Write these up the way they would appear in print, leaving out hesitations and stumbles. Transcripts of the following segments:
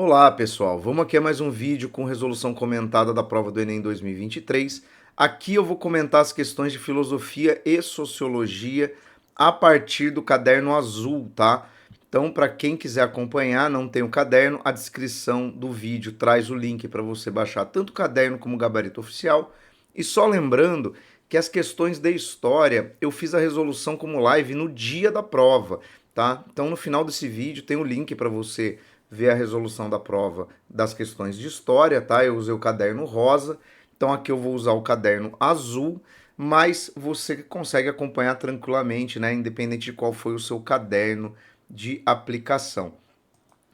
Olá, pessoal. Vamos aqui a mais um vídeo com resolução comentada da prova do Enem 2023. Aqui eu vou comentar as questões de filosofia e sociologia a partir do caderno azul, tá? Então, para quem quiser acompanhar, não tem o caderno, a descrição do vídeo traz o link para você baixar tanto o caderno como o gabarito oficial. E só lembrando que as questões de história eu fiz a resolução como live no dia da prova, tá? Então, no final desse vídeo tem o link para você ver a resolução da prova das questões de história, tá? Eu usei o caderno rosa, então aqui eu vou usar o caderno azul, mas você consegue acompanhar tranquilamente, né? Independente de qual foi o seu caderno de aplicação.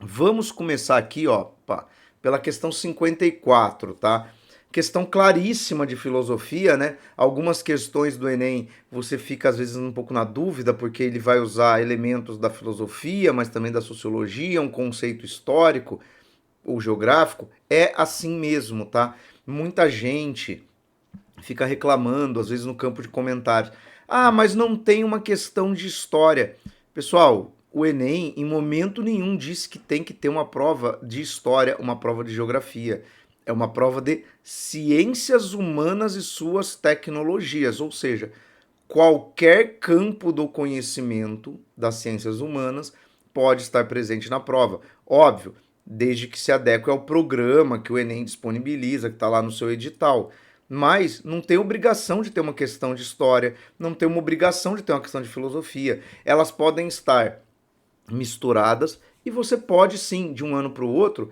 Vamos começar aqui, ó, pela questão 54, tá? Questão claríssima de filosofia, né? Algumas questões do Enem você fica às vezes um pouco na dúvida, porque ele vai usar elementos da filosofia, mas também da sociologia, um conceito histórico ou geográfico. É assim mesmo, tá? Muita gente fica reclamando, às vezes no campo de comentários. Ah, mas não tem uma questão de história. Pessoal, o Enem em momento nenhum disse que tem que ter uma prova de história, uma prova de geografia. É uma prova de ciências humanas e suas tecnologias, ou seja, qualquer campo do conhecimento das ciências humanas pode estar presente na prova. Óbvio, desde que se adeque ao programa que o Enem disponibiliza, que está lá no seu edital. Mas não tem obrigação de ter uma questão de história, não tem uma obrigação de ter uma questão de filosofia. Elas podem estar misturadas e você pode sim, de um ano para o outro,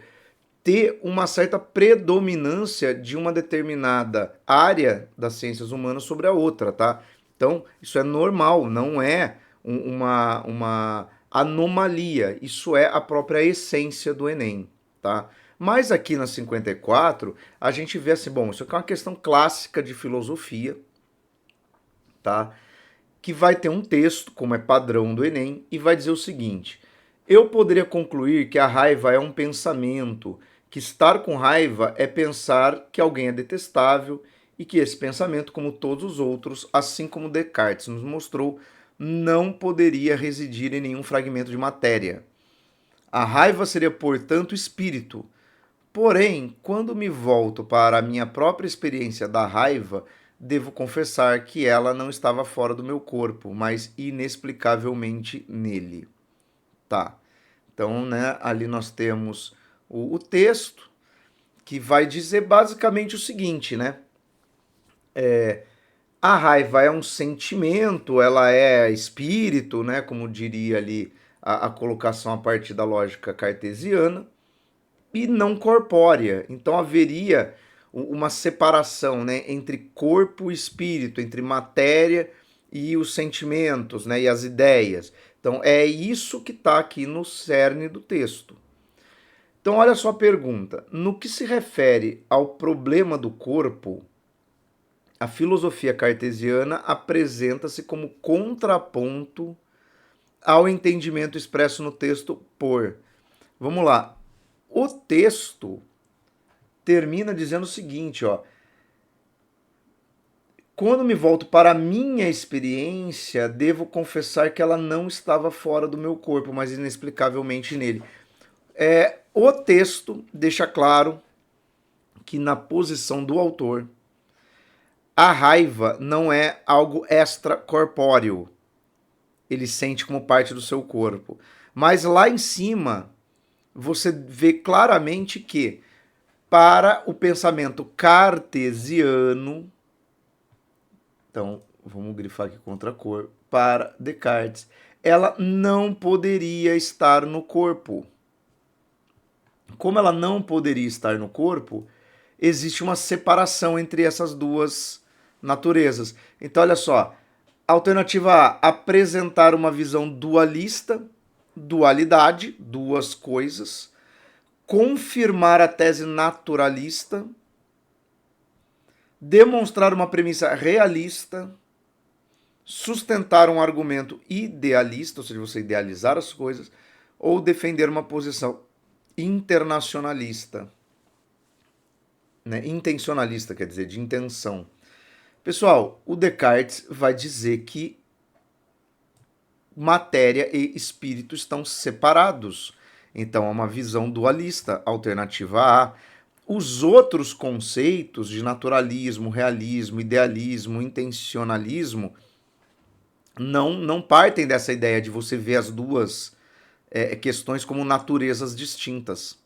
ter uma certa predominância de uma determinada área das ciências humanas sobre a outra, tá? Então, isso é normal, não é uma anomalia, isso é a própria essência do Enem, tá? Mas aqui na 54, a gente vê assim, bom, isso aqui é uma questão clássica de filosofia, tá? Que vai ter um texto, como é padrão do Enem, e vai dizer o seguinte: eu poderia concluir que a raiva é um pensamento, que estar com raiva é pensar que alguém é detestável e que esse pensamento, como todos os outros, assim como Descartes nos mostrou, não poderia residir em nenhum fragmento de matéria. A raiva seria, portanto, espírito. Porém, quando me volto para a minha própria experiência da raiva, devo confessar que ela não estava fora do meu corpo, mas inexplicavelmente nele. Tá. Então, né, ali nós temos o texto que vai dizer basicamente o seguinte, né? A raiva é um sentimento, ela é espírito, né? Como diria ali a colocação a partir da lógica cartesiana, e não corpórea. Então haveria uma separação, né, entre corpo e espírito, entre matéria e os sentimentos, né, e as ideias. Então é isso que está aqui no cerne do texto. Então olha só a pergunta. No que se refere ao problema do corpo, a filosofia cartesiana apresenta-se como contraponto ao entendimento expresso no texto por. Vamos lá. O texto termina dizendo o seguinte, ó: quando me volto para a minha experiência, devo confessar que ela não estava fora do meu corpo, mas inexplicavelmente nele. O texto deixa claro que na posição do autor, a raiva não é algo extracorpóreo. Ele sente como parte do seu corpo. Mas lá em cima, você vê claramente que, para o pensamento cartesiano, então vamos grifar aqui contra a cor, para Descartes, ela não poderia estar no corpo. Como ela não poderia estar no corpo, existe uma separação entre essas duas naturezas. Então, olha só, alternativa A, apresentar uma visão dualista, dualidade, duas coisas, confirmar a tese naturalista, demonstrar uma premissa realista, sustentar um argumento idealista, ou seja, você idealizar as coisas, ou defender uma posição internacionalista, né? Intencionalista, quer dizer, de intenção. Pessoal, o Descartes vai dizer que matéria e espírito estão separados. Então é uma visão dualista, alternativa A. Os outros conceitos de naturalismo, realismo, idealismo, intencionalismo não partem dessa ideia de você ver as duas questões como naturezas distintas,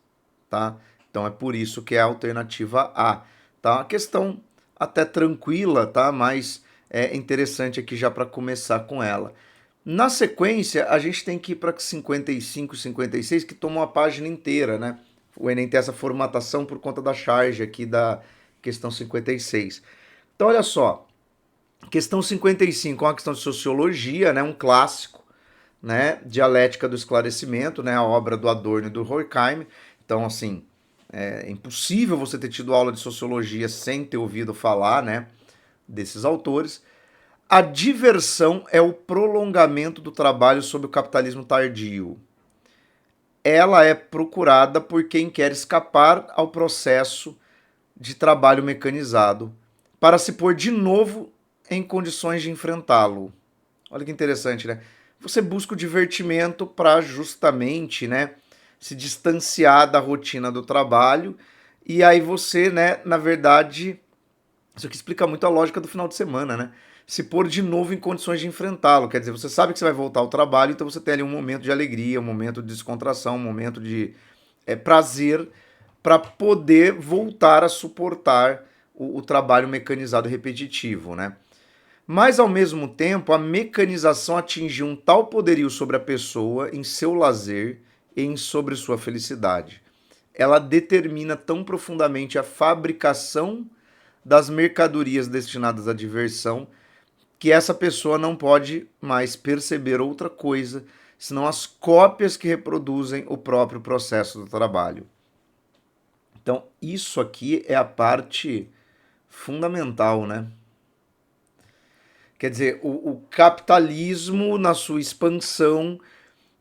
tá? Então é por isso que é a alternativa A, tá? Uma questão até tranquila, tá? Mas é interessante aqui já para começar com ela. Na sequência, a gente tem que ir para 55 e 56, que tomam a página inteira, né? O Enem tem essa formatação por conta da charge aqui da questão 56. Então, olha só, questão 55 é uma questão de sociologia, né? Um clássico, né? Dialética do Esclarecimento, né? A obra do Adorno e do Horkheim. Então, assim, é impossível você ter tido aula de sociologia sem ter ouvido falar, né? Desses autores. A diversão é o prolongamento do trabalho sob o capitalismo tardio. Ela é procurada por quem quer escapar ao processo de trabalho mecanizado para se pôr de novo em condições de enfrentá-lo. Olha que interessante, né? Você busca o divertimento para justamente, né, se distanciar da rotina do trabalho e aí você, né, na verdade, isso aqui explica muito a lógica do final de semana, né? Se pôr de novo em condições de enfrentá-lo. Quer dizer, você sabe que você vai voltar ao trabalho, então você tem ali um momento de alegria, um momento de descontração, um momento de prazer para poder voltar a suportar o trabalho mecanizado e repetitivo, né? Mas, ao mesmo tempo, a mecanização atingiu um tal poderio sobre a pessoa, em seu lazer e sobre sua felicidade. Ela determina tão profundamente a fabricação das mercadorias destinadas à diversão que essa pessoa não pode mais perceber outra coisa senão as cópias que reproduzem o próprio processo do trabalho. Então, isso aqui é a parte fundamental, né? Quer dizer, o capitalismo, na sua expansão,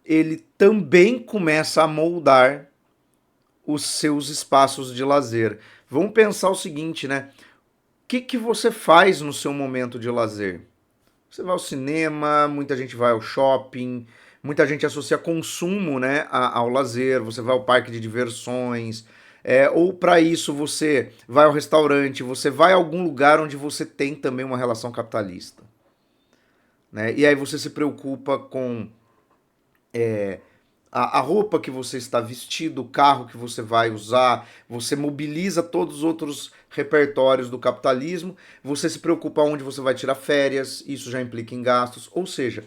ele também começa a moldar os seus espaços de lazer. Vamos pensar o seguinte, né? O que você faz no seu momento de lazer? Você vai ao cinema, muita gente vai ao shopping, muita gente associa consumo, né, ao lazer, você vai ao parque de diversões, ou para isso você vai ao restaurante, você vai a algum lugar onde você tem também uma relação capitalista. Né? E aí você se preocupa com a roupa que você está vestido, o carro que você vai usar, você mobiliza todos os outros repertórios do capitalismo, você se preocupa onde você vai tirar férias, isso já implica em gastos, ou seja,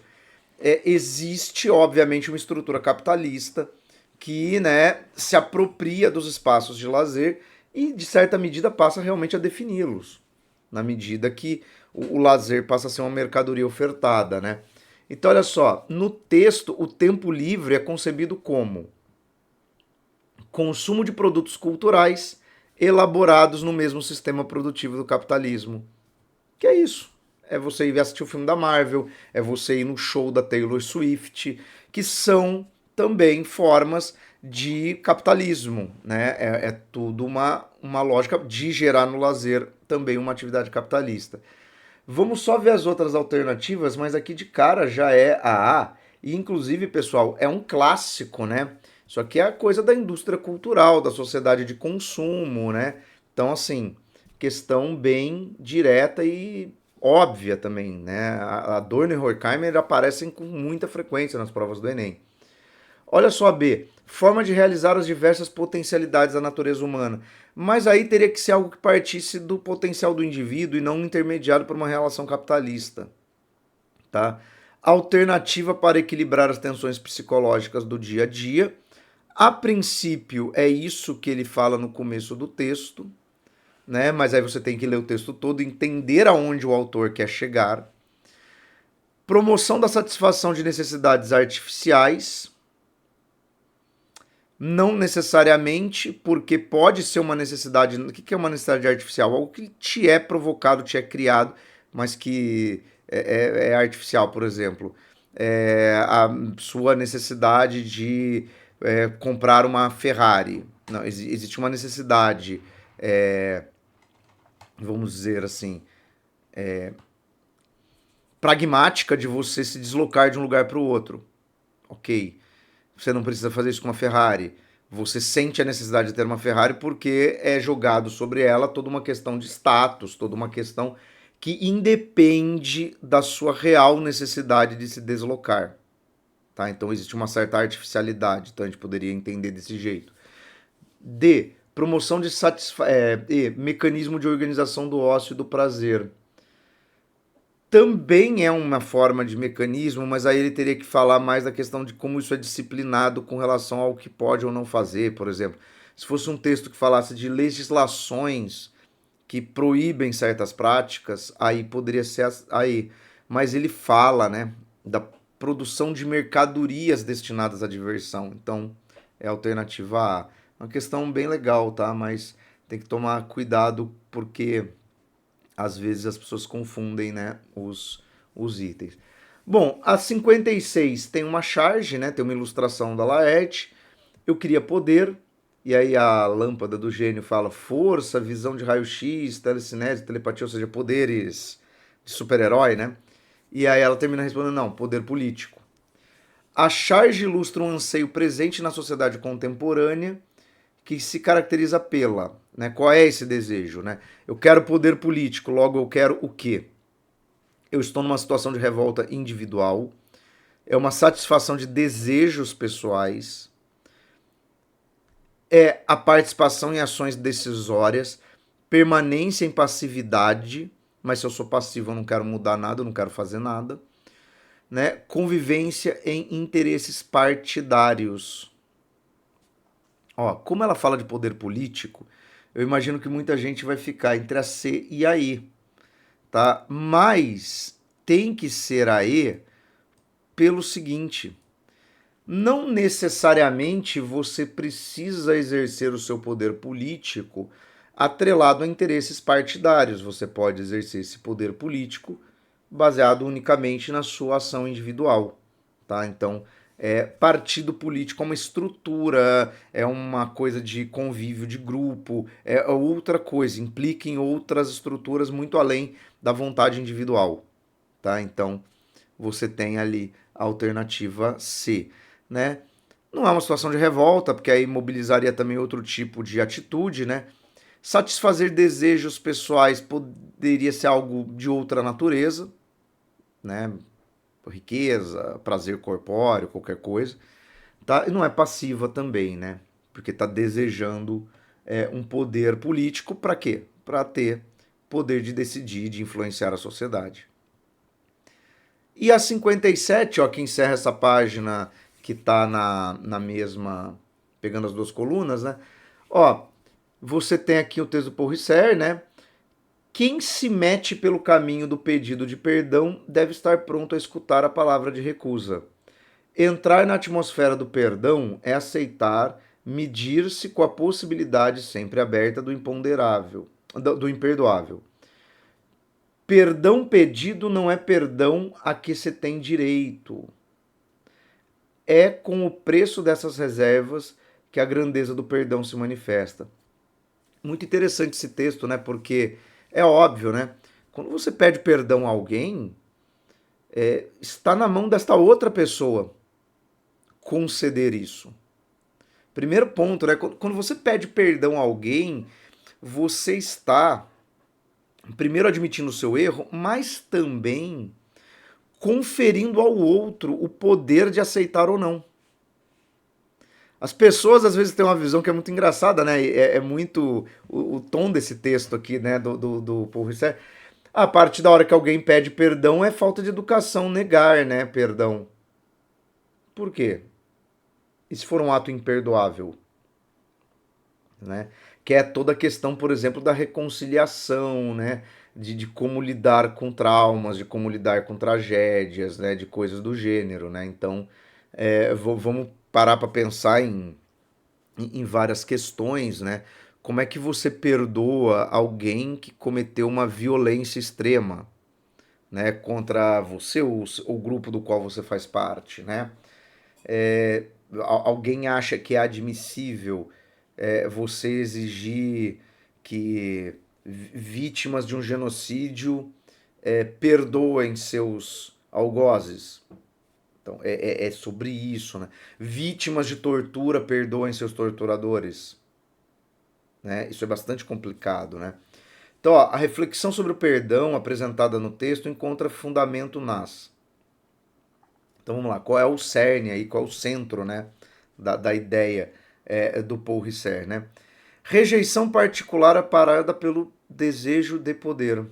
existe obviamente uma estrutura capitalista que, né, se apropria dos espaços de lazer e de certa medida passa realmente a defini-los, na medida que o lazer passa a ser uma mercadoria ofertada, né? Então, olha só, no texto, o tempo livre é concebido como consumo de produtos culturais elaborados no mesmo sistema produtivo do capitalismo. Que é isso? É você ir assistir o filme da Marvel, é você ir no show da Taylor Swift, que são também formas de capitalismo, né? É tudo uma lógica de gerar no lazer também uma atividade capitalista. Vamos só ver as outras alternativas, mas aqui de cara já é a A. E inclusive, pessoal, é um clássico, né? Isso aqui é a coisa da indústria cultural, da sociedade de consumo, né? Então, assim, questão bem direta e óbvia também, né? A Adorno e Horkheimer aparecem com muita frequência nas provas do Enem. Olha só, B, forma de realizar as diversas potencialidades da natureza humana. Mas aí teria que ser algo que partisse do potencial do indivíduo e não intermediado por uma relação capitalista, tá? Alternativa para equilibrar as tensões psicológicas do dia a dia. A princípio é isso que ele fala no começo do texto, né? Mas aí você tem que ler o texto todo e entender aonde o autor quer chegar. Promoção da satisfação de necessidades artificiais. Não necessariamente, porque pode ser uma necessidade. O que é uma necessidade artificial? Algo que te é provocado, te é criado, mas que é artificial, por exemplo. A sua necessidade de comprar uma Ferrari. Não, existe uma necessidade, vamos dizer assim, pragmática de você se deslocar de um lugar para o outro. Ok. você não precisa fazer isso com uma Ferrari. Você sente a necessidade de ter uma Ferrari porque é jogado sobre ela toda uma questão de status, toda uma questão que independe da sua real necessidade de se deslocar. Tá? Então existe uma certa artificialidade, então a gente poderia entender desse jeito. D. Promoção de E. Mecanismo de organização do ócio e do prazer. Também é uma forma de mecanismo, mas aí ele teria que falar mais da questão de como isso é disciplinado com relação ao que pode ou não fazer, por exemplo. Se fosse um texto que falasse de legislações que proíbem certas práticas, aí poderia ser aí. Mas ele fala, né, da produção de mercadorias destinadas à diversão. Então, é a alternativa A. Uma questão bem legal, tá? Mas tem que tomar cuidado porque às vezes as pessoas confundem, né, os itens. Bom, a 56 tem uma charge, né, tem uma ilustração da Laerte. Eu queria poder, e aí a lâmpada do gênio fala força, visão de raio-x, telecinese, telepatia, ou seja, poderes de super-herói, né? E aí ela termina respondendo, não, poder político. A charge ilustra um anseio presente na sociedade contemporânea que se caracteriza pela, né? Qual é esse desejo, né? Eu quero poder político, logo eu quero o quê? Eu estou numa situação de revolta individual, é uma satisfação de desejos pessoais, é a participação em ações decisórias, permanência em passividade, mas se eu sou passivo eu não quero mudar nada, eu não quero fazer nada, né? Convivência em interesses partidários. Ó, como ela fala de poder político, eu imagino que muita gente vai ficar entre a C e a E, tá? Mas tem que ser a E pelo seguinte: não necessariamente você precisa exercer o seu poder político atrelado a interesses partidários. Você pode exercer esse poder político baseado unicamente na sua ação individual, tá? Então, partido político é uma estrutura, é uma coisa de convívio de grupo, é outra coisa, implica em outras estruturas muito além da vontade individual, tá? Então, você tem ali a alternativa C, né? Não é uma situação de revolta, porque aí mobilizaria também outro tipo de atitude, né? Satisfazer desejos pessoais poderia ser algo de outra natureza, né? Riqueza, prazer corpóreo, qualquer coisa, tá? E não é passiva também, né? Porque está desejando um poder político para quê? Para ter poder de decidir, de influenciar a sociedade. E a 57, ó, que encerra essa página que está na mesma, pegando as duas colunas, né? Ó, você tem aqui o texto do Paul Ricoeur, né? Quem se mete pelo caminho do pedido de perdão deve estar pronto a escutar a palavra de recusa. Entrar na atmosfera do perdão é aceitar, medir-se com a possibilidade sempre aberta do imponderável, do imperdoável. Perdão pedido não é perdão a que se tem direito. É com o preço dessas reservas que a grandeza do perdão se manifesta. Muito interessante esse texto, né? Porque é óbvio, né? Quando você pede perdão a alguém, está na mão desta outra pessoa conceder isso. Primeiro ponto, né? Quando você pede perdão a alguém, você está primeiro admitindo o seu erro, mas também conferindo ao outro o poder de aceitar ou não. As pessoas às vezes têm uma visão que é muito engraçada, né? É muito o tom desse texto aqui, né? Do Paul Ricoeur. A partir da hora que alguém pede perdão é falta de educação negar, né? Perdão. Por quê? E se for um ato imperdoável, né? Que é toda a questão, por exemplo, da reconciliação, né? De como lidar com traumas, de como lidar com tragédias, né? De coisas do gênero, né? Então, vamos parar para pensar em várias questões, né? Como é que você perdoa alguém que cometeu uma violência extrema, né? Contra você ou o grupo do qual você faz parte, né? Alguém acha que é admissível você exigir que vítimas de um genocídio perdoem seus algozes? Então, é sobre isso, né? Vítimas de tortura perdoem seus torturadores, né? Isso é bastante complicado, né? Então, ó, a reflexão sobre o perdão apresentada no texto encontra fundamento nas. Então, vamos lá. Qual é o cerne aí, qual é o centro, né, da ideia do Paul Ricoeur, né? Rejeição particular aparada pelo desejo de poder.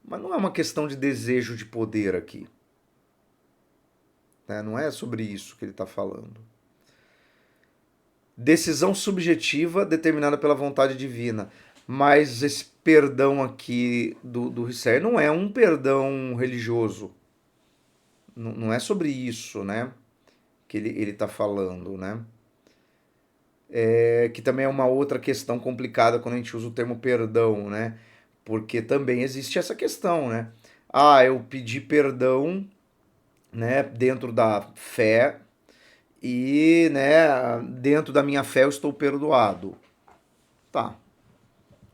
Mas não é uma questão de desejo de poder aqui, né? Não é sobre isso que ele está falando. Decisão subjetiva determinada pela vontade divina. Mas esse perdão aqui do Ricoeur não é um perdão religioso. Não é sobre isso, né? Que ele está falando, né? Que também é uma outra questão complicada quando a gente usa o termo perdão, né? Porque também existe essa questão, né? Ah, eu pedi perdão, né, dentro da fé e, né, dentro da minha fé eu estou perdoado. Tá,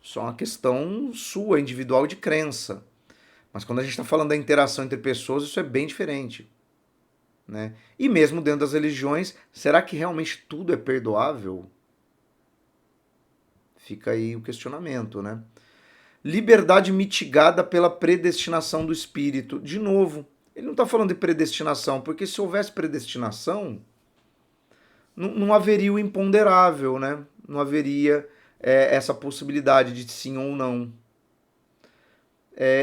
só uma questão sua, individual de crença. Mas quando a gente está falando da interação entre pessoas, isso é bem diferente, né? E mesmo dentro das religiões, será que realmente tudo é perdoável? Fica aí o questionamento, né? Liberdade mitigada pela predestinação do espírito. De novo, ele não está falando de predestinação, porque se houvesse predestinação, não haveria o imponderável, né? Não haveria essa possibilidade de sim ou não.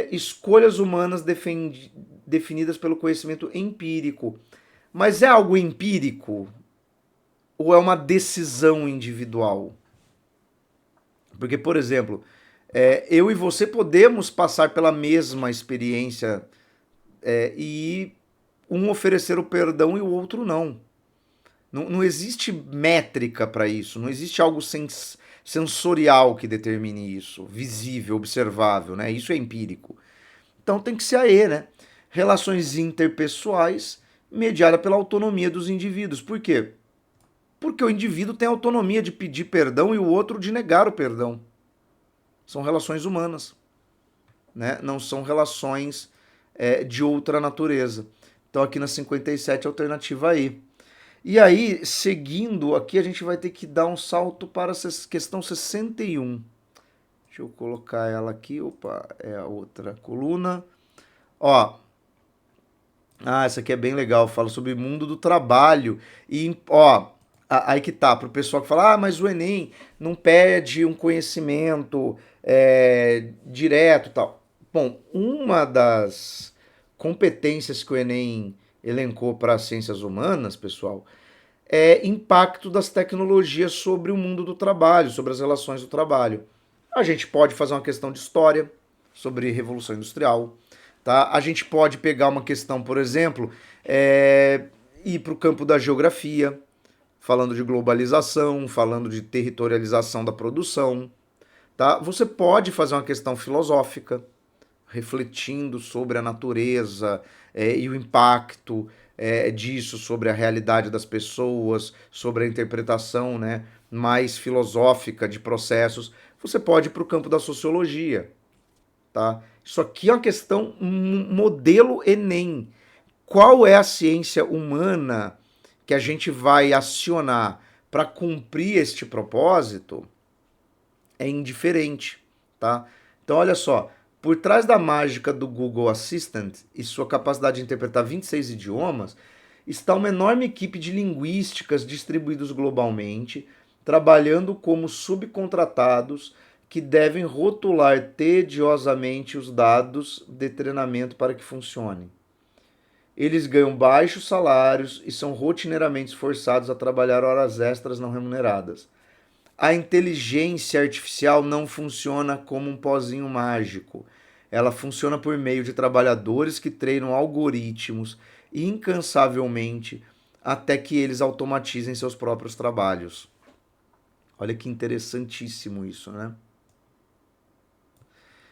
Escolhas humanas definidas pelo conhecimento empírico. Mas é algo empírico ou é uma decisão individual? Porque, por exemplo, eu e você podemos passar pela mesma experiência e um oferecer o perdão e o outro não. Não existe métrica para isso, não existe algo sensorial que determine isso, visível, observável, né? Isso é empírico. Então tem que ser aí, né? Relações interpessoais mediada pela autonomia dos indivíduos. Por quê? Porque o indivíduo tem a autonomia de pedir perdão e o outro de negar o perdão. São relações humanas, né? Não são relações de outra natureza. Então aqui na 57 alternativa aí. E aí, seguindo aqui, a gente vai ter que dar um salto para a questão 61. Deixa eu colocar ela aqui. Opa, é a outra coluna. Ó, essa aqui é bem legal. Fala sobre o mundo do trabalho. E, ó, aí que tá. Para o pessoal que fala, mas o Enem não pede um conhecimento direto e tal. Bom, uma das competências que o Enem elencou para as ciências humanas, pessoal, impacto das tecnologias sobre o mundo do trabalho, sobre as relações do trabalho. A gente pode fazer uma questão de história sobre Revolução Industrial, tá? A gente pode pegar uma questão, por exemplo, ir para o campo da geografia, falando de globalização, falando de territorialização da produção, tá? Você pode fazer uma questão filosófica, refletindo sobre a natureza e o impacto disso sobre a realidade das pessoas, sobre a interpretação, né, mais filosófica de processos. Você pode ir para o campo da sociologia, tá? Isso aqui é uma questão modelo Enem. Qual é a ciência humana que a gente vai acionar para cumprir este propósito? É indiferente, tá? Então olha só, por trás da mágica do Google Assistant e sua capacidade de interpretar 26 idiomas, está uma enorme equipe de linguísticas distribuídos globalmente, trabalhando como subcontratados que devem rotular tediosamente os dados de treinamento para que funcionem. Eles ganham baixos salários e são rotineiramente forçados a trabalhar horas extras não remuneradas. A inteligência artificial não funciona como um pozinho mágico. Ela funciona por meio de trabalhadores que treinam algoritmos incansavelmente até que eles automatizem seus próprios trabalhos. Olha que interessantíssimo isso, né?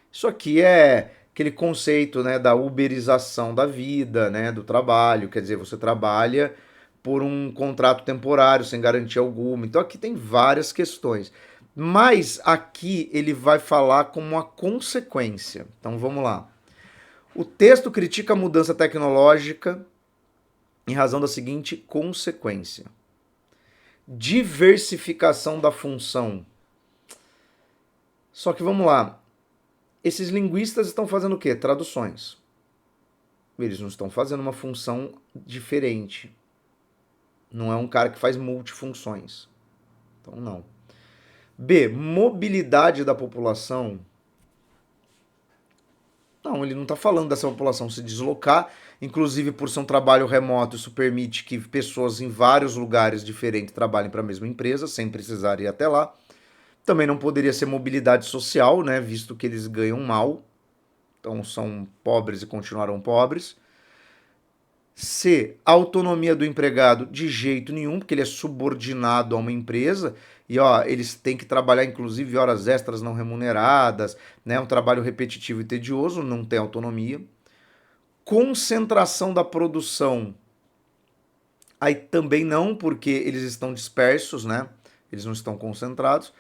Isso aqui é aquele conceito, né, da uberização da vida, né, do trabalho. Quer dizer, você trabalha por um contrato temporário, sem garantia alguma. Então aqui tem várias questões. Mas aqui ele vai falar como uma consequência. Então vamos lá. O texto critica a mudança tecnológica em razão da seguinte consequência: diversificação da função. Só que vamos lá, esses linguistas estão fazendo o quê? Traduções. Eles não estão fazendo uma função diferente. Não é um cara que faz multifunções. Então, não. B. Mobilidade da população. Não, ele não está falando dessa população se deslocar. Inclusive, por ser um trabalho remoto, isso permite que pessoas em vários lugares diferentes trabalhem para a mesma empresa, sem precisar ir até lá. Também não poderia ser mobilidade social, né, visto que eles ganham mal. Então, são pobres e continuarão pobres. C. Autonomia do empregado de jeito nenhum, porque ele é subordinado a uma empresa e ó, eles têm que trabalhar inclusive horas extras não remuneradas, né? Um trabalho repetitivo e tedioso, não tem autonomia. Concentração da produção. Aí também não, porque eles estão dispersos, né? Eles não estão concentrados.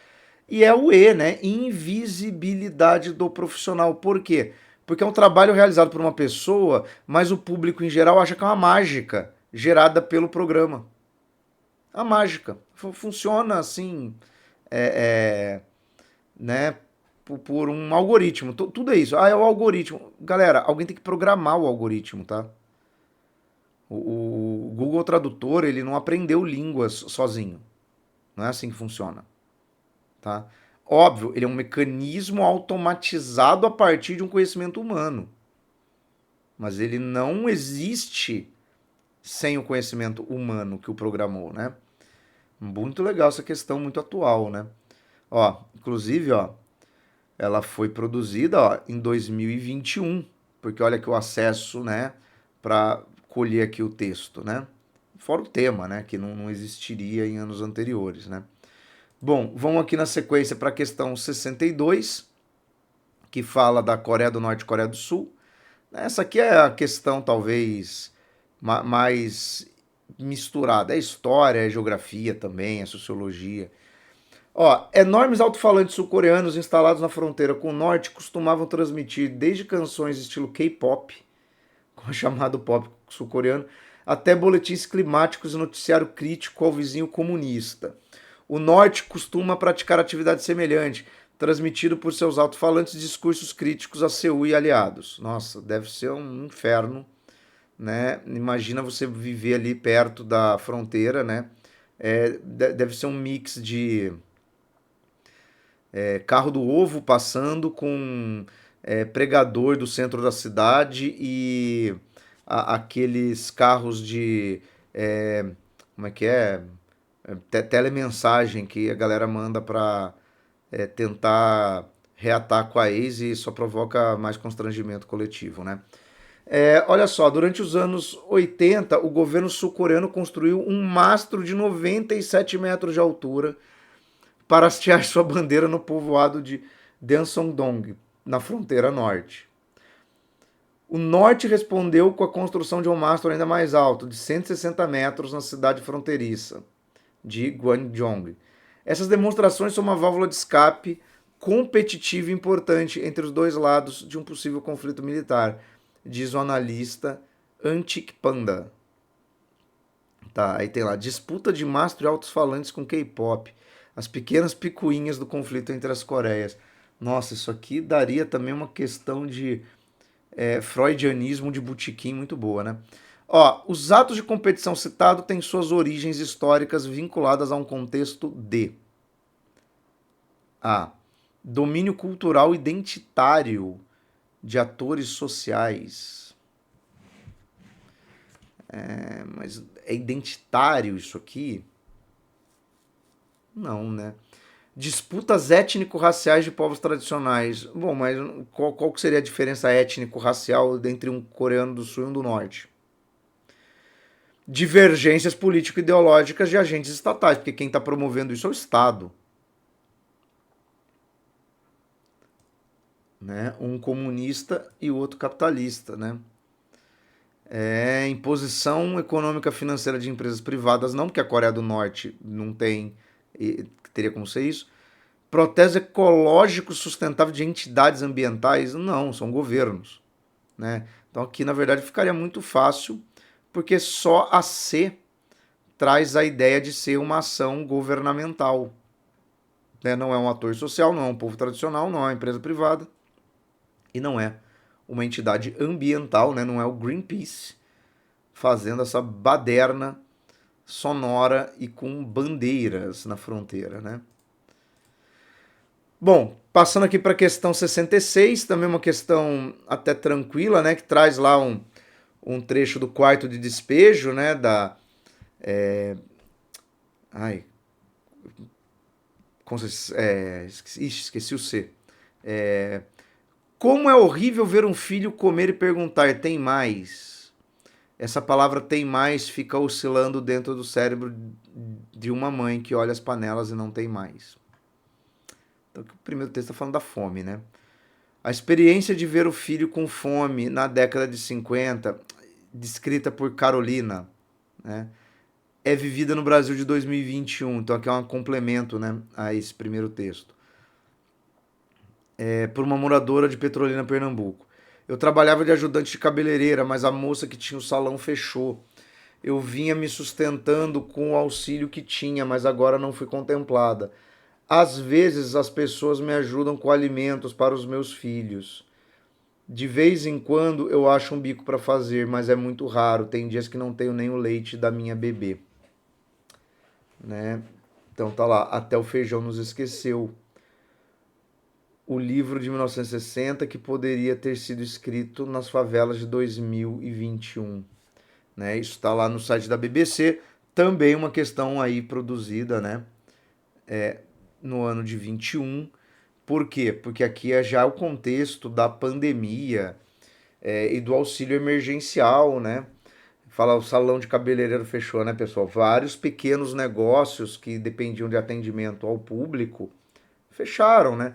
E é o E, né? Invisibilidade do profissional. Por quê? Porque é um trabalho realizado por uma pessoa, mas o público em geral acha que é uma mágica gerada pelo programa. A mágica. Funciona assim, é, é, né? Por um algoritmo. Tudo é isso. Ah, é o algoritmo. Galera, alguém tem que programar o algoritmo, tá? O Google Tradutor, ele não aprendeu línguas sozinho. Não é assim que funciona. Tá? Óbvio, ele é um mecanismo automatizado a partir de um conhecimento humano. Mas ele não existe sem o conhecimento humano que o programou, né? Muito legal essa questão, muito atual, né? Ó, inclusive, ó, ela foi produzida, ó, em 2021, porque olha que o acesso, né, para colher aqui o texto, né? Fora o tema, né, que não existiria em anos anteriores, né? Bom, vamos aqui na sequência para a questão 62, que fala da Coreia do Norte e Coreia do Sul. Essa aqui é a questão talvez mais misturada. É história, é geografia também, é sociologia. Ó, enormes alto-falantes sul-coreanos instalados na fronteira com o norte costumavam transmitir desde canções estilo K-pop, com o chamado pop sul-coreano, até boletins climáticos e noticiário crítico ao vizinho comunista. O norte costuma praticar atividade semelhante, transmitido por seus alto-falantes discursos críticos a Seul e aliados. Nossa, deve ser um inferno, né? Imagina você viver ali perto da fronteira, né? Deve ser um mix de carro do ovo passando com pregador do centro da cidade e aqueles carros de. é, Como é que é? Telemensagem que a galera manda para tentar reatar com a ex e só provoca mais constrangimento coletivo, né? Olha só, durante os anos 80, o governo sul-coreano construiu um mastro de 97 metros de altura para hastear sua bandeira no povoado de Dansong-dong, na fronteira norte. O norte respondeu com a construção de um mastro ainda mais alto, de 160 metros, na cidade fronteiriça de Gwangjong. Essas demonstrações são uma válvula de escape competitiva importante entre os dois lados de um possível conflito militar, diz o analista Antik Panda. Tá, aí tem lá, disputa de mastro e altos falantes com K-pop, as pequenas picuinhas do conflito entre as Coreias. Nossa, isso aqui daria também uma questão de freudianismo de botequim muito boa, né? Ó, os atos de competição citados têm suas origens históricas vinculadas a um contexto de A. Domínio cultural identitário de atores sociais. Mas é identitário isso aqui? Não, né? Disputas étnico-raciais de povos tradicionais. Bom, mas qual que seria a diferença étnico-racial entre um coreano do sul e um do norte? Divergências político-ideológicas de agentes estatais, porque quem está promovendo isso é o Estado. Né? Um comunista e o outro capitalista. Né? Imposição econômica financeira de empresas privadas, não, porque a Coreia do Norte não tem, teria como ser isso. Protesto ecológico sustentável de entidades ambientais, não, são governos. né? Então aqui, na verdade, ficaria muito fácil, porque só a C traz a ideia de ser uma ação governamental, né? Não é um ator social, não é um povo tradicional, não é uma empresa privada e não é uma entidade ambiental, né? Não é o Greenpeace fazendo essa baderna sonora e com bandeiras na fronteira, né? Bom, passando aqui para a questão 66, também uma questão até tranquila, né? Que traz lá um trecho do quarto de despejo, né? Ai, esqueci o C. Como é horrível ver um filho comer e perguntar, tem mais? Essa palavra tem mais fica oscilando dentro do cérebro de uma mãe que olha as panelas e não tem mais. Então, o primeiro texto está falando da fome, né? A experiência de ver o filho com fome na década de 50, descrita por Carolina, né, é vivida no Brasil de 2021. Então aqui é um complemento, né, a esse primeiro texto. Por uma moradora de Petrolina, Pernambuco. Eu trabalhava de ajudante de cabeleireira, mas a moça que tinha o salão fechou. Eu vinha me sustentando com o auxílio que tinha, mas agora não fui contemplada. Às vezes as pessoas me ajudam com alimentos para os meus filhos. De vez em quando eu acho um bico para fazer, mas é muito raro. Tem dias que não tenho nem o leite da minha bebê, né? Então tá lá, até o feijão nos esqueceu. O livro de 1960 que poderia ter sido escrito nas favelas de 2021, né? Isso está lá no site da BBC, também uma questão aí produzida, né, no ano de 21. Por quê? Porque aqui é já o contexto da pandemia, e do auxílio emergencial, né? Fala, o salão de cabeleireiro fechou, né, pessoal? Vários pequenos negócios que dependiam de atendimento ao público fecharam, né?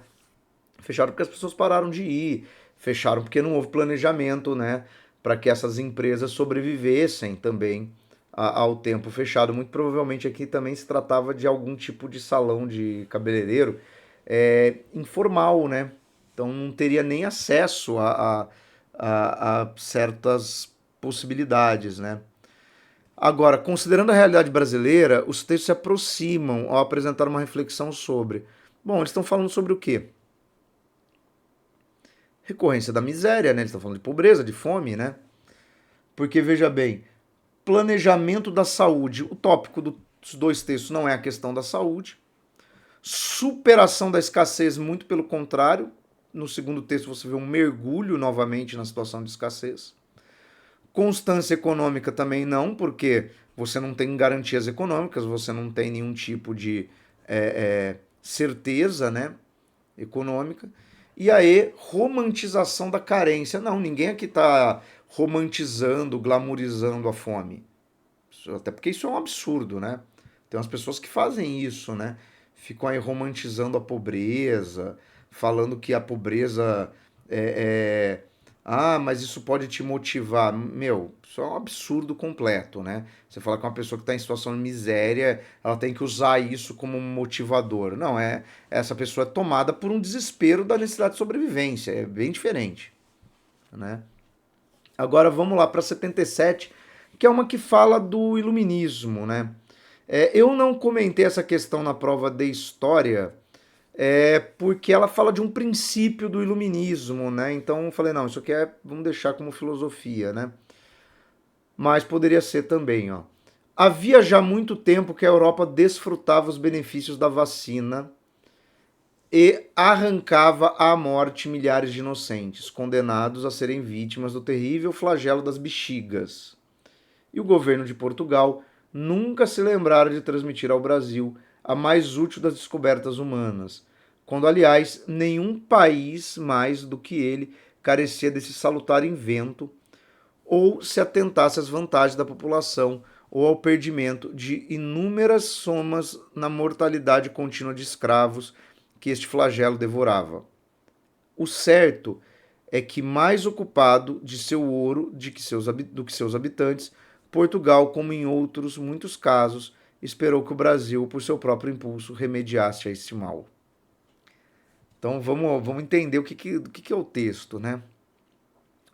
Fecharam porque as pessoas pararam de ir, fecharam porque não houve planejamento, né, para que essas empresas sobrevivessem também ao tempo fechado. Muito provavelmente aqui também se tratava de algum tipo de salão de cabeleireiro informal, né? Então não teria nem acesso a certas possibilidades, né? Agora, considerando a realidade brasileira, os textos se aproximam ao apresentar uma reflexão sobre. Bom, eles estão falando sobre o quê? Recorrência da miséria, né? Eles estão falando de pobreza, de fome, né? Porque, veja bem, planejamento da saúde. O tópico dos dois textos não é a questão da saúde. Superação da escassez, muito pelo contrário. No segundo texto você vê um mergulho novamente na situação de escassez. Constância econômica também não, porque você não tem garantias econômicas, você não tem nenhum tipo de certeza, né, econômica. E aí, romantização da carência. Não, ninguém aqui está romantizando, glamorizando a fome. Até porque isso é um absurdo, né? Tem umas pessoas que fazem isso, né? Ficam aí romantizando a pobreza, falando que a pobreza ah, mas isso pode te motivar. Meu, isso é um absurdo completo, né? Você fala com uma pessoa que está em situação de miséria, ela tem que usar isso como um motivador. Não, essa pessoa é tomada por um desespero da necessidade de sobrevivência. É bem diferente, né? Agora vamos lá para 77, que é uma que fala do iluminismo, né? Eu não comentei essa questão na prova de história, porque ela fala de um princípio do iluminismo, né? Então eu falei, não, isso aqui vamos deixar como filosofia, né? Mas poderia ser também, ó. Havia já muito tempo que a Europa desfrutava os benefícios da vacina e arrancava à morte milhares de inocentes, condenados a serem vítimas do terrível flagelo das bexigas. E o governo de Portugal nunca se lembrara de transmitir ao Brasil a mais útil das descobertas humanas, quando, aliás, nenhum país mais do que ele carecia desse salutar invento ou se atentasse às vantagens da população ou ao perdimento de inúmeras somas na mortalidade contínua de escravos que este flagelo devorava. O certo é que, mais ocupado de seu ouro do que seus habitantes, Portugal, como em outros muitos casos, esperou que o Brasil, por seu próprio impulso, remediasse a este mal. Então vamos entender o que é o texto, né?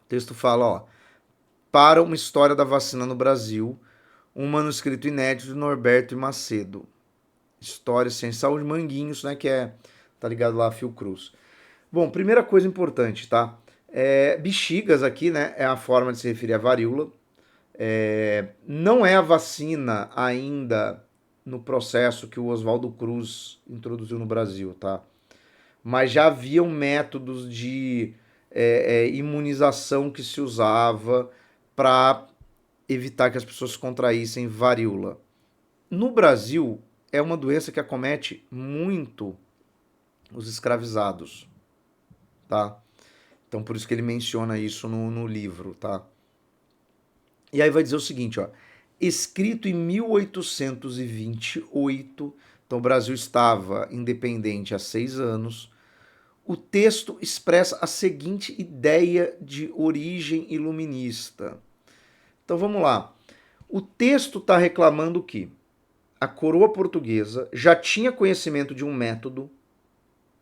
O texto fala, ó, para uma história da vacina no Brasil, um manuscrito inédito de Norberto e Macedo. História sem saúde, Manguinhos, né, que tá ligado lá a Fiocruz. Bom, primeira coisa importante, tá? Bexigas aqui, né, é a forma de se referir à varíola. Não é a vacina ainda no processo que o Oswaldo Cruz introduziu no Brasil, tá? Mas já haviam métodos de imunização que se usava para evitar que as pessoas contraíssem varíola. No Brasil, é uma doença que acomete muito os escravizados, tá? Então, por isso que ele menciona isso no livro, tá? E aí vai dizer o seguinte, ó. Escrito em 1828, então o Brasil estava independente há 6 anos, o texto expressa a seguinte ideia de origem iluminista. Então vamos lá. O texto está reclamando que a coroa portuguesa já tinha conhecimento de um método,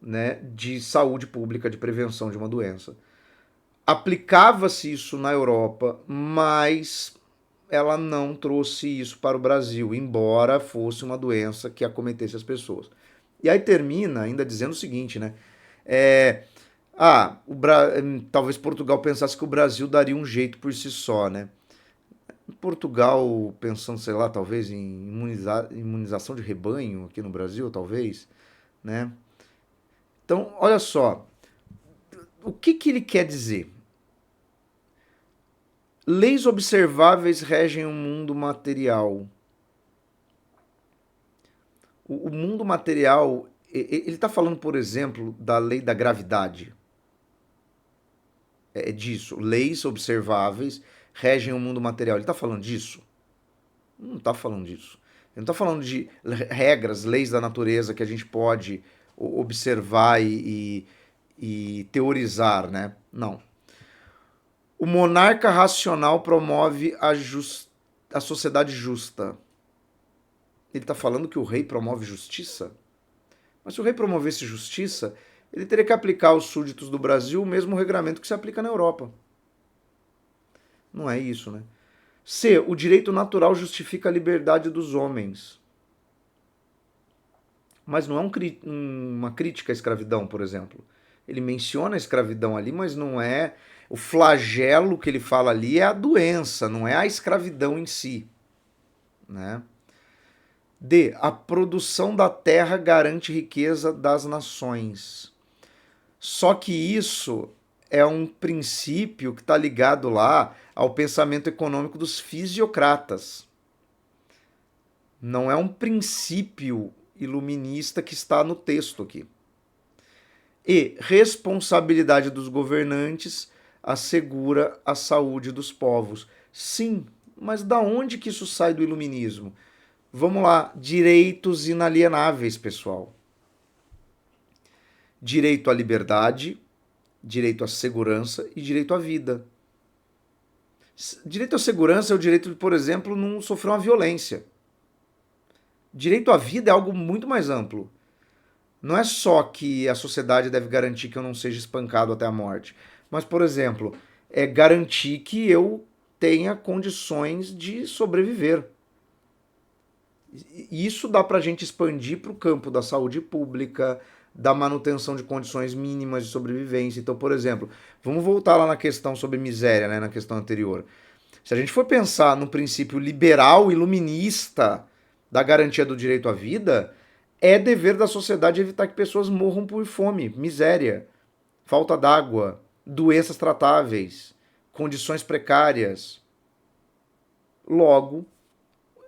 né, de saúde pública, de prevenção de uma doença. Aplicava-se isso na Europa, mas ela não trouxe isso para o Brasil, embora fosse uma doença que acometesse as pessoas. E aí termina ainda dizendo o seguinte, né? Talvez Portugal pensasse que o Brasil daria um jeito por si só, né? Portugal pensando, sei lá, talvez em imunização de rebanho aqui no Brasil, talvez, né? Então, olha só, o que ele quer dizer? Leis observáveis regem o mundo material. O mundo material, ele está falando, por exemplo, da lei da gravidade. É disso. Leis observáveis regem o mundo material. Ele está falando disso? Não está falando disso. Ele não está falando de regras, leis da natureza que a gente pode observar e teorizar, né? Não. O monarca racional promove a sociedade justa. Ele está falando que o rei promove justiça? Mas se o rei promovesse justiça, ele teria que aplicar aos súditos do Brasil o mesmo regramento que se aplica na Europa. Não é isso, né? C. O direito natural justifica a liberdade dos homens. Mas não é uma crítica à escravidão, por exemplo. Ele menciona a escravidão ali, mas não é... O flagelo que ele fala ali é a doença, não é a escravidão em si, né? D. A produção da terra garante riqueza das nações. Só que isso é um princípio que está ligado lá ao pensamento econômico dos fisiocratas. Não é um princípio iluminista que está no texto aqui. E responsabilidade dos governantes assegura a saúde dos povos. Sim, mas da onde que isso sai do iluminismo? Vamos lá, direitos inalienáveis, pessoal. Direito à liberdade, direito à segurança e direito à vida. Direito à segurança é o direito de, por exemplo, não sofrer uma violência. Direito à vida é algo muito mais amplo. Não é só que a sociedade deve garantir que eu não seja espancado até a morte, mas, por exemplo, é garantir que eu tenha condições de sobreviver. Isso dá para a gente expandir para o campo da saúde pública, da manutenção de condições mínimas de sobrevivência. Então, por exemplo, vamos voltar lá na questão sobre miséria, né, na questão anterior. Se a gente for pensar no princípio liberal iluminista da garantia do direito à vida, é dever da sociedade evitar que pessoas morram por fome, miséria, falta d'água, doenças tratáveis, condições precárias. Logo,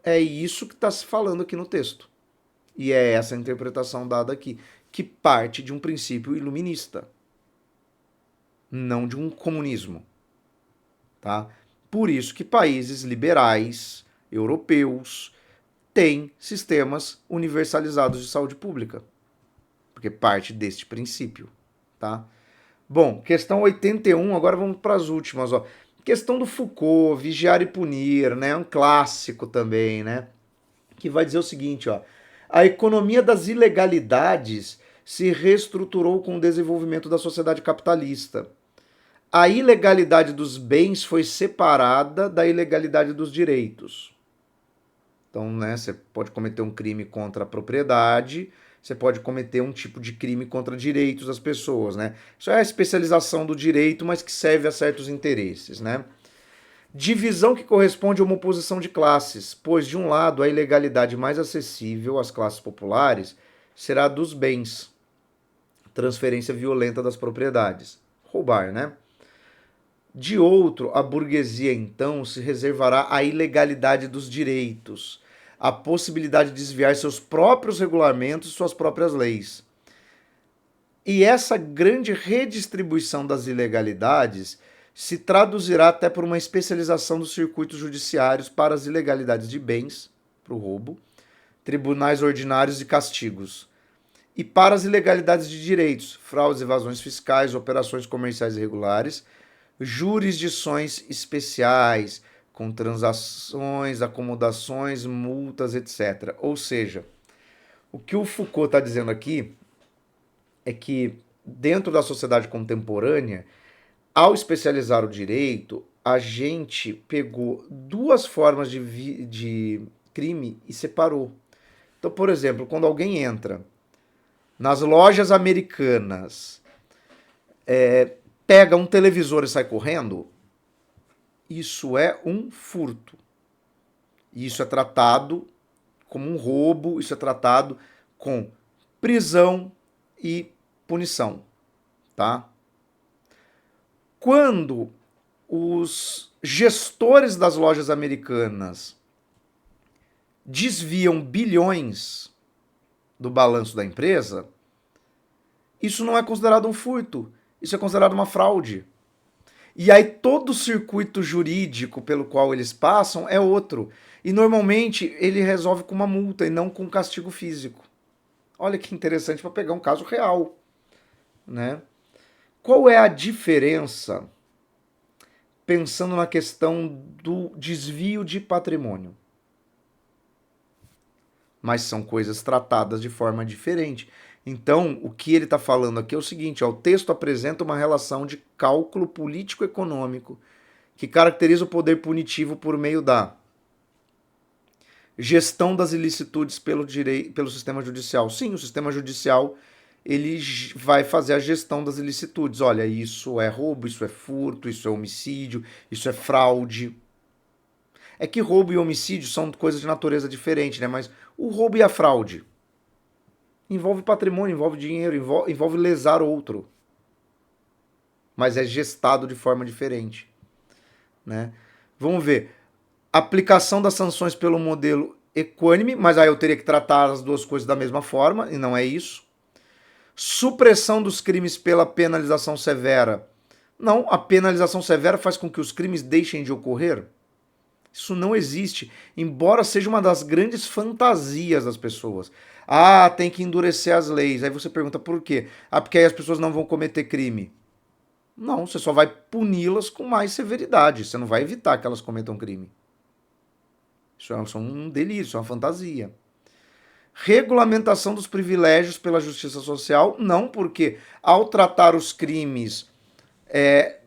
é isso que está se falando aqui no texto. E é essa a interpretação dada aqui, que parte de um princípio iluminista, não de um comunismo. Tá? Por isso que países liberais, europeus, têm sistemas universalizados de saúde pública, porque parte deste princípio. Tá? Bom, questão 81, agora vamos para as últimas. Ó. Questão do Foucault, vigiar e punir, né? Um clássico também, né? Que vai dizer o seguinte, ó. A economia das ilegalidades se reestruturou com o desenvolvimento da sociedade capitalista. a ilegalidade dos bens foi separada da ilegalidade dos direitos. Então, né, você pode cometer um crime contra a propriedade, você pode cometer um tipo de crime contra direitos das pessoas, né? Isso é a especialização do direito, mas que serve a certos interesses, né? Divisão que corresponde a uma oposição de classes, pois de um lado a ilegalidade mais acessível às classes populares será a dos bens, transferência violenta das propriedades, roubar, né? De outro, a burguesia então se reservará a ilegalidade dos direitos, a possibilidade de desviar seus próprios regulamentos e suas próprias leis. E essa grande redistribuição das ilegalidades se traduzirá até por uma especialização dos circuitos judiciários para as ilegalidades de bens, para o roubo, tribunais ordinários e castigos, e para as ilegalidades de direitos, fraudes, evasões fiscais, operações comerciais irregulares, jurisdições especiais, com transações, acomodações, multas, etc. Ou seja, o que o Foucault está dizendo aqui é que, dentro da sociedade contemporânea, ao especializar o direito, a gente pegou duas formas de crime e separou. Então, por exemplo, quando alguém entra nas lojas americanas, pega um televisor e sai correndo, isso é um furto. Isso é tratado como um roubo, isso é tratado com prisão e punição, tá? Quando os gestores das lojas americanas desviam bilhões do balanço da empresa, isso não é considerado um furto, isso é considerado uma fraude. E aí todo o circuito jurídico pelo qual eles passam é outro. E normalmente ele resolve com uma multa e não com castigo físico. Olha que interessante para pegar um caso real, né? Qual é a diferença pensando na questão do desvio de patrimônio? Mas são coisas tratadas de forma diferente. Então, o que ele está falando aqui é o seguinte: ó, o texto apresenta uma relação de cálculo político-econômico que caracteriza o poder punitivo por meio da gestão das ilicitudes pelo sistema judicial. Sim, o sistema judicial ele vai fazer a gestão das ilicitudes. Olha, isso é roubo, isso é furto, isso é homicídio, isso é fraude. É que roubo e homicídio são coisas de natureza diferente, né? Mas o roubo e a fraude envolve patrimônio, envolve dinheiro, envolve lesar outro. Mas é gestado de forma diferente, né? Vamos ver. Aplicação das sanções pelo modelo equânime, mas aí eu teria que tratar as duas coisas da mesma forma, e não é isso. Supressão dos crimes pela penalização severa. Não, a penalização severa faz com que os crimes deixem de ocorrer. Isso não existe, embora seja uma das grandes fantasias das pessoas. Ah, tem que endurecer as leis. Aí você pergunta por quê? Ah, porque aí as pessoas não vão cometer crime. Não, você só vai puni-las com mais severidade. Você não vai evitar que elas cometam crime. Isso é um delírio, isso é uma fantasia. Regulamentação dos privilégios pela justiça social, não, porque ao tratar os crimes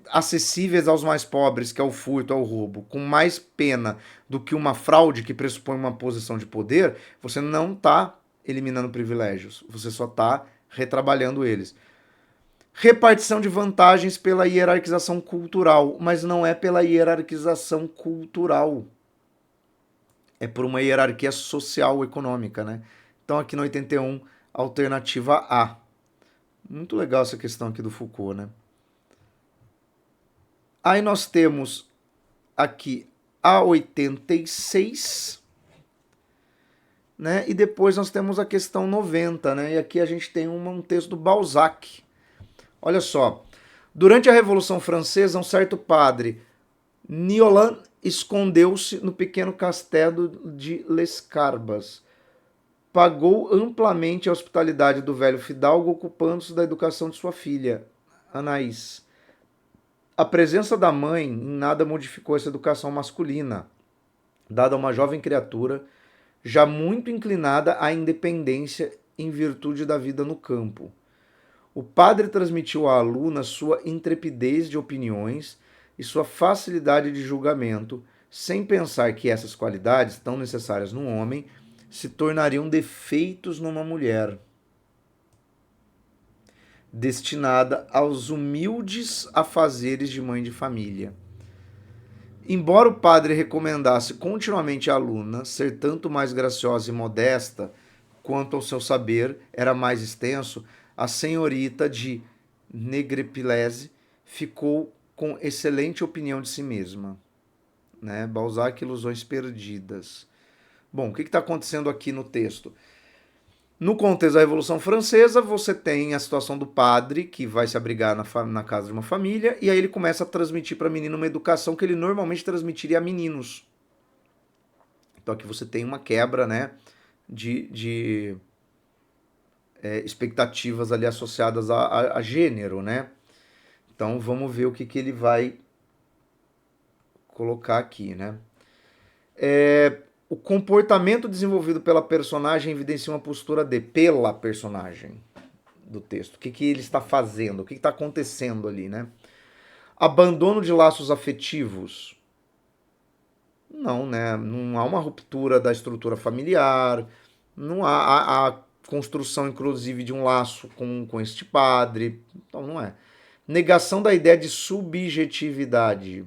acessíveis aos mais pobres, que é o furto, é o roubo, com mais pena do que uma fraude que pressupõe uma posição de poder, você não está eliminando privilégios, você só está retrabalhando eles. Repartição de vantagens pela hierarquização cultural, mas não é pela hierarquização cultural. É por uma hierarquia social econômica, né? Então aqui no 81, alternativa A. Muito legal essa questão aqui do Foucault, né? Aí nós temos aqui a 86, né? E depois nós temos a questão 90, né? E aqui a gente tem um texto do Balzac. Olha só. Durante a Revolução Francesa, um certo padre, Niolan, escondeu-se no pequeno castelo de Les Carbas. Pagou amplamente a hospitalidade do velho fidalgo, ocupando-se da educação de sua filha, Anaís. A presença da mãe em nada modificou essa educação masculina, dada a uma jovem criatura já muito inclinada à independência em virtude da vida no campo. O padre transmitiu à aluna sua intrepidez de opiniões e sua facilidade de julgamento, sem pensar que essas qualidades, tão necessárias num homem, se tornariam defeitos numa mulher, destinada aos humildes afazeres de mãe de família. Embora o padre recomendasse continuamente à aluna ser tanto mais graciosa e modesta, quanto ao seu saber era mais extenso, a senhorita de Negrepilese ficou com excelente opinião de si mesma. Né? Balzac, Ilusões Perdidas. Bom, o que está acontecendo aqui no texto? No contexto da Revolução Francesa, você tem a situação do padre que vai se abrigar na casa de uma família e aí ele começa a transmitir para a menina uma educação que ele normalmente transmitiria a meninos. Então aqui você tem uma quebra, né, de expectativas ali associadas a gênero, né? Então vamos ver o que ele vai colocar aqui, né? O comportamento desenvolvido pela personagem evidencia uma postura pela personagem do texto. O que ele está fazendo? O que está acontecendo ali, né? Abandono de laços afetivos. Não, né? Não há uma ruptura da estrutura familiar, não há a construção, inclusive, de um laço com este padre. Então, não é. Negação da ideia de subjetividade.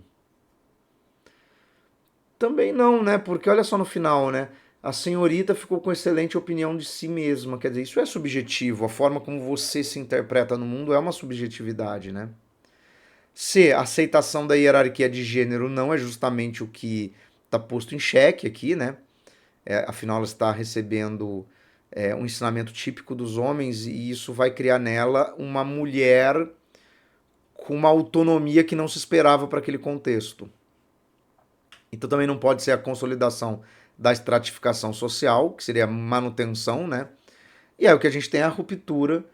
Também não, né? Porque olha só no final, né? A senhorita ficou com excelente opinião de si mesma. Quer dizer, isso é subjetivo. A forma como você se interpreta no mundo é uma subjetividade, né? C. Aceitação da hierarquia de gênero não é justamente o que está posto em xeque aqui, né? Afinal, ela está recebendo um ensinamento típico dos homens e isso vai criar nela uma mulher com uma autonomia que não se esperava para aquele contexto. Então também não pode ser a consolidação da estratificação social, que seria a manutenção, né? E aí o que a gente tem é a ruptura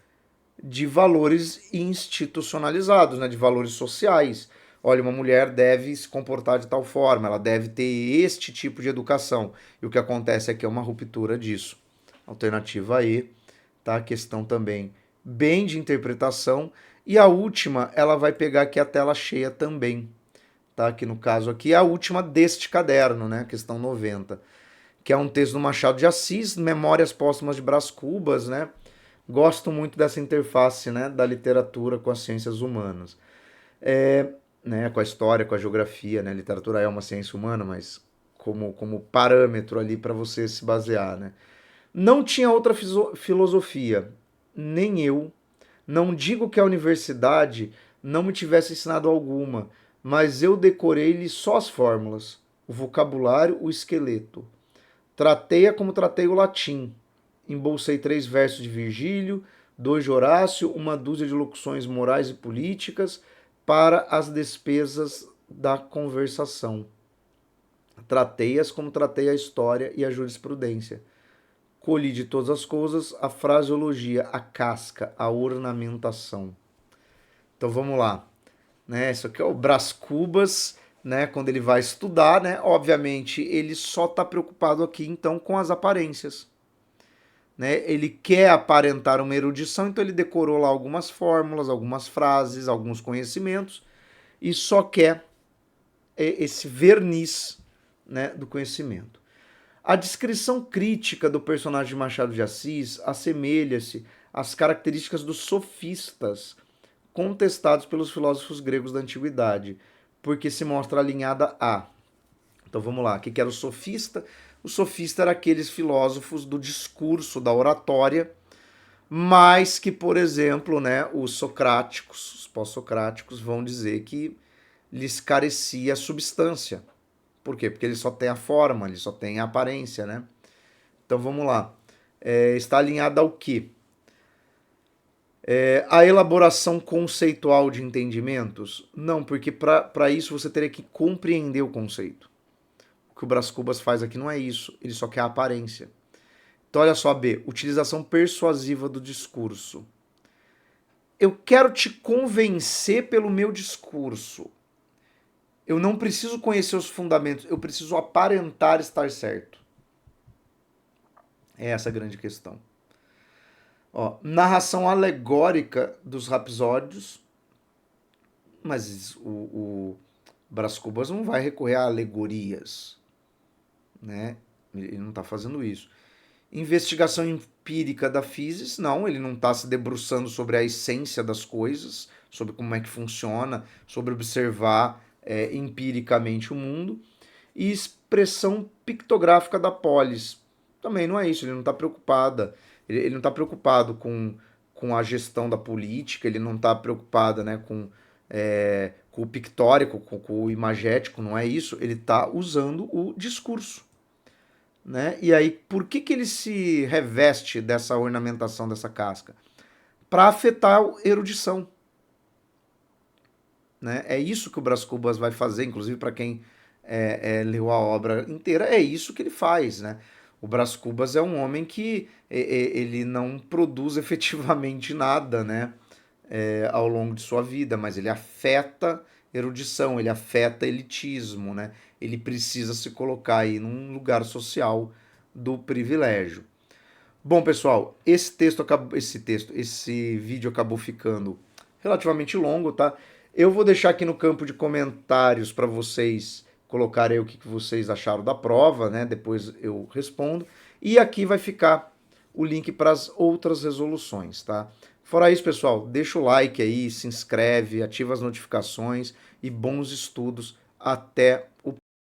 de valores institucionalizados, né? De valores sociais. Olha, uma mulher deve se comportar de tal forma, ela deve ter este tipo de educação. E o que acontece é que é uma ruptura disso. Alternativa E, tá? A questão também bem de interpretação. E a última, ela vai pegar aqui a tela cheia também. Tá? Que no caso aqui é a última deste caderno, né? Questão 90, que é um texto do Machado de Assis, Memórias Póstumas de Brás Cubas, né? Gosto muito dessa interface, né, da literatura com as ciências humanas. Né, com a história, com a geografia, né? A literatura é uma ciência humana, mas como parâmetro ali para você se basear, né? Não tinha outra filosofia, nem eu. Não digo que a universidade não me tivesse ensinado alguma, mas eu decorei-lhe só as fórmulas, o vocabulário, o esqueleto. Tratei-a como tratei o latim. Embolsei 3 versos de Virgílio, 2 de Horácio, uma dúzia de locuções morais e políticas para as despesas da conversação. Tratei-as como tratei a história e a jurisprudência. Colhi de todas as coisas a fraseologia, a casca, a ornamentação. Então vamos lá. Né? Isso aqui é o Brás Cubas, né? Quando ele vai estudar, né? Obviamente ele só está preocupado aqui então com as aparências. Né? Ele quer aparentar uma erudição, então ele decorou lá algumas fórmulas, algumas frases, alguns conhecimentos e só quer esse verniz, né, do conhecimento. A descrição crítica do personagem de Machado de Assis assemelha-se às características dos sofistas contestados pelos filósofos gregos da antiguidade, porque se mostra alinhada a. Então vamos lá, o que era o sofista? O sofista era aqueles filósofos do discurso, da oratória, mas que, por exemplo, né, os socráticos, os pós-socráticos vão dizer que lhes carecia a substância. Por quê? Porque ele só tem a forma, ele só tem a aparência, né? Então vamos lá. Está alinhada ao quê? A elaboração conceitual de entendimentos? Não, porque para isso você teria que compreender o conceito. O que o Brás Cubas faz aqui não é isso, ele só quer a aparência. Então olha só, B, utilização persuasiva do discurso. Eu quero te convencer pelo meu discurso. Eu não preciso conhecer os fundamentos, eu preciso aparentar estar certo. É essa a grande questão. Ó, narração alegórica dos rapsódios, mas o Brás Cubas não vai recorrer a alegorias, né? Ele não está fazendo isso. Investigação empírica da physis, não, ele não está se debruçando sobre a essência das coisas, sobre como é que funciona, sobre observar empiricamente o mundo. E expressão pictográfica da polis, também não é isso, ele não está preocupada, ele não está preocupado com a gestão da política, ele não está preocupado, né, com o pictórico, com o imagético, não é isso, ele está usando o discurso. Né? E aí, por que ele se reveste dessa ornamentação dessa casca? Para afetar a erudição. Né? É isso que o Brás Cubas vai fazer, inclusive para quem leu a obra inteira, é isso que ele faz. Né? O Brás Cubas é um homem que ele não produz efetivamente nada, né? Ao longo de sua vida, mas ele afeta erudição, ele afeta elitismo, né? Ele precisa se colocar aí num lugar social do privilégio. Bom, pessoal, esse vídeo acabou ficando relativamente longo, tá? Eu vou deixar aqui no campo de comentários para vocês colocarem o que vocês acharam da prova, né? Depois eu respondo. E aqui vai ficar o link para as outras resoluções, tá? Fora isso, pessoal, deixa o like aí, se inscreve, ativa as notificações e bons estudos. Até o